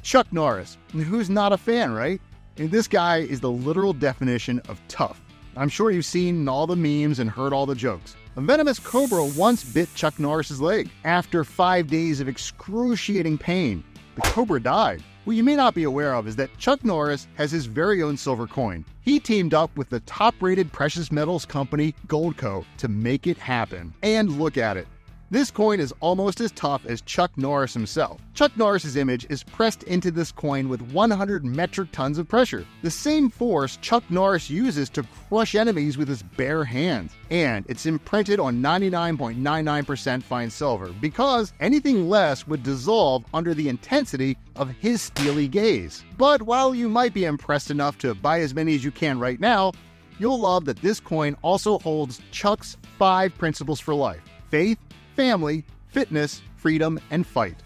Chuck Norris. Who's not a fan, right? And this guy is the literal definition of tough. I'm sure you've seen all the memes and heard all the jokes. A venomous cobra once bit Chuck Norris's leg. After 5 days of excruciating pain, the cobra died. What you may not be aware of is that Chuck Norris has his very own silver coin. He teamed up with the top-rated precious metals company Goldco to make it happen. And look at it. This coin is almost as tough as Chuck Norris himself. Chuck Norris's image is pressed into this coin with 100 metric tons of pressure, the same force Chuck Norris uses to crush enemies with his bare hands. And it's imprinted on 99.99% fine silver, because anything less would dissolve under the intensity of his steely gaze. But while you might be impressed enough to buy as many as you can right now, you'll love that this coin also holds Chuck's 5 principles for life: faith, family, fitness, freedom, and fight.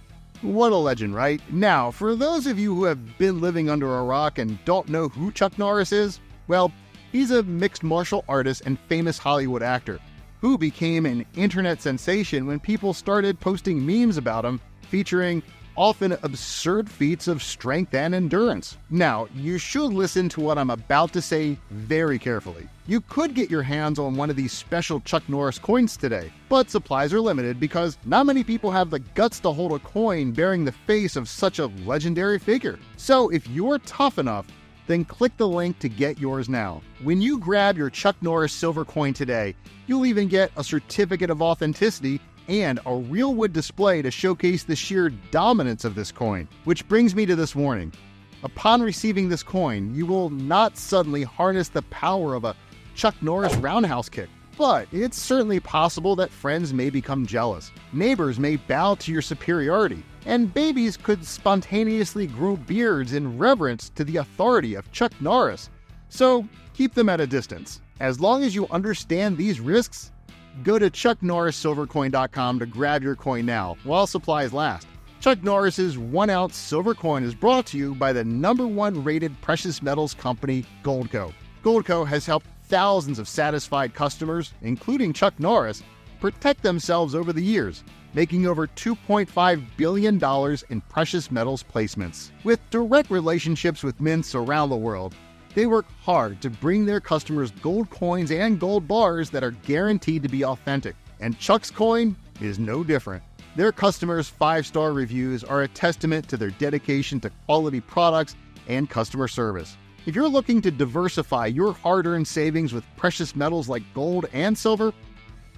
What a legend, right? Now, for those of you who have been living under a rock and don't know who Chuck Norris is, well, he's a mixed martial artist and famous Hollywood actor who became an internet sensation when people started posting memes about him featuring often absurd feats of strength and endurance. Now, you should listen to what I'm about to say very carefully. You could get your hands on one of these special Chuck Norris coins today, but supplies are limited because not many people have the guts to hold a coin bearing the face of such a legendary figure. So if you're tough enough, then click the link to get yours now. When you grab your Chuck Norris silver coin today, you'll even get a certificate of authenticity and a real wood display to showcase the sheer dominance of this coin. Which brings me to this warning. Upon receiving this coin, you will not suddenly harness the power of a Chuck Norris roundhouse kick, but it's certainly possible that friends may become jealous, neighbors may bow to your superiority, and babies could spontaneously grow beards in reverence to the authority of Chuck Norris. So keep them at a distance. As long as you understand these risks, go to chucknorrissilvercoin.com to grab your coin now, while supplies last. Chuck Norris's 1-ounce silver coin is brought to you by the #1 rated precious metals company, Goldco. Goldco has helped thousands of satisfied customers, including Chuck Norris, protect themselves over the years, making over $2.5 billion in precious metals placements. With direct relationships with mints around the world, they work hard to bring their customers gold coins and gold bars that are guaranteed to be authentic. And Chuck's coin is no different. Their customers' 5-star reviews are a testament to their dedication to quality products and customer service. If you're looking to diversify your hard-earned savings with precious metals like gold and silver,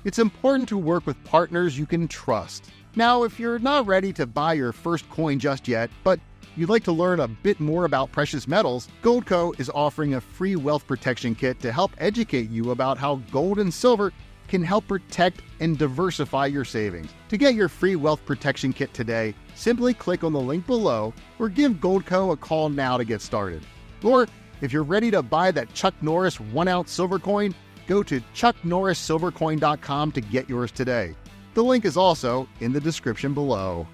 it's important to work with partners you can trust. Now, if you're not ready to buy your first coin just yet, but you'd like to learn a bit more about precious metals, Goldco is offering a free wealth protection kit to help educate you about how gold and silver can help protect and diversify your savings. To get your free wealth protection kit today, simply click on the link below or give Goldco a call now to get started. Or if you're ready to buy that Chuck Norris 1-ounce silver coin, go to chucknorrissilvercoin.com to get yours today. The link is also in the description below.